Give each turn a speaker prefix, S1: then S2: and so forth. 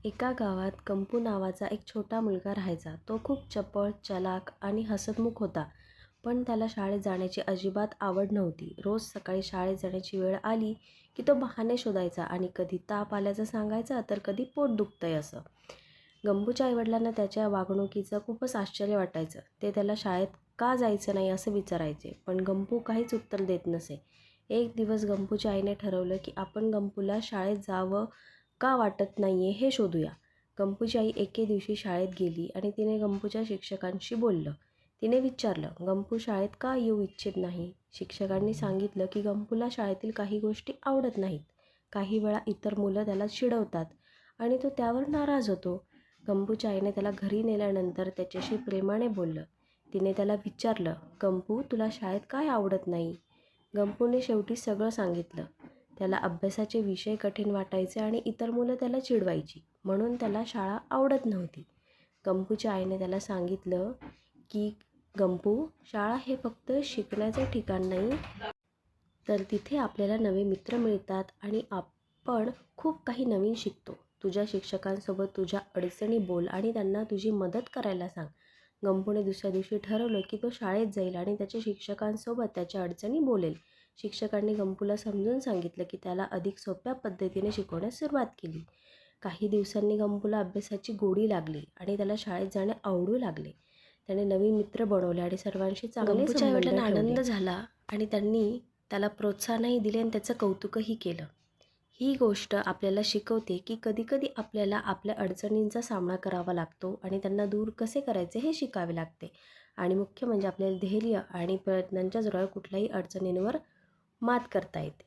S1: एका गावात कंपू नावाचा एक छोटा मुलगा राहायचा. तो खूप चपळ, चलाख आणि हसतमुख होता. पण त्याला शाळेत जाण्याची अजिबात आवड नव्हती. रोज सकाळी शाळेत जाण्याची वेळ आली की तो बहाणे शोधायचा आणि कधी ताप आल्याचं सांगायचा तर कधी पोट दुखतंय असं. गंपूच्या आईवडिलांना त्याच्या वागणुकीचं खूपच आश्चर्य वाटायचं. ते त्याला शाळेत का जायचं नाही असं विचारायचे, पण गंपू काहीच उत्तर देत नसे. एक दिवस गंपूच्या आईने ठरवलं की आपण गंपूला शाळेत जावं का वाटत नाहीये हे शोधूया. गंपूची आई एके दिवशी शाळेत गेली आणि तिने गंपूच्या शिक्षकांशी बोललं. तिने विचारलं, गंपू शाळेत का येऊ इच्छित नाही? शिक्षकांनी सांगितलं की गंपूला शाळेतील काही गोष्टी आवडत नाहीत. काही वेळा इतर मुलं त्याला चिडवतात आणि तो त्यावर नाराज होतो. गंपूच्या आईने त्याला घरी नेल्यानंतर त्याच्याशी प्रेमाने बोललं. तिने त्याला विचारलं, गंपू तुला शाळेत काय आवडत नाही? गंपूने शेवटी सगळं सांगितलं. त्याला अभ्यासाचे विषय कठीण वाटायचे आणि इतर मुलं त्याला चिडवायची, म्हणून त्याला शाळा आवडत नव्हती. गंपूच्या आईने त्याला सांगितलं की गंपू, शाळा हे फक्त शिकण्याचे ठिकाण नाही, तर तिथे आपल्याला नवे मित्र मिळतात आणि आपण खूप काही नवीन शिकतो. तुझ्या शिक्षकांसोबत तुझ्या अडचणी बोल आणि त्यांना तुझी मदत करायला सांग. गंपूने दुसऱ्या दिवशी ठरवलं की तो शाळेत जाईल आणि त्याच्या शिक्षकांसोबत त्याच्या अडचणी बोलेल. शिक्षकांनी गंपूला समजून सांगितलं की त्याला अधिक सोप्या पद्धतीने शिकवण्यास सुरुवात केली. काही दिवसांनी गंपूला अभ्यासाची गोडी लागली आणि त्याला शाळेत जाणे आवडू लागले. त्याने नवीन मित्र बनवले आणि सर्वांशी चांगले संबंध ठेवले. आनंद झाला आणि त्यांनी त्याला प्रोत्साहनही दिले आणि त्याचं कौतुकही केलं. ही गोष्ट आपल्याला शिकवते की कधीकधी आपल्याला आपल्या अडचणींचा सामना करावा लागतो आणि त्यांना दूर कसे करायचे हे शिकावे लागते. आणि मुख्य म्हणजे आपल्याला धैर्य आणि प्रयत्नांच्या जोरावर कुठल्याही अडचणींवर मात करता येते.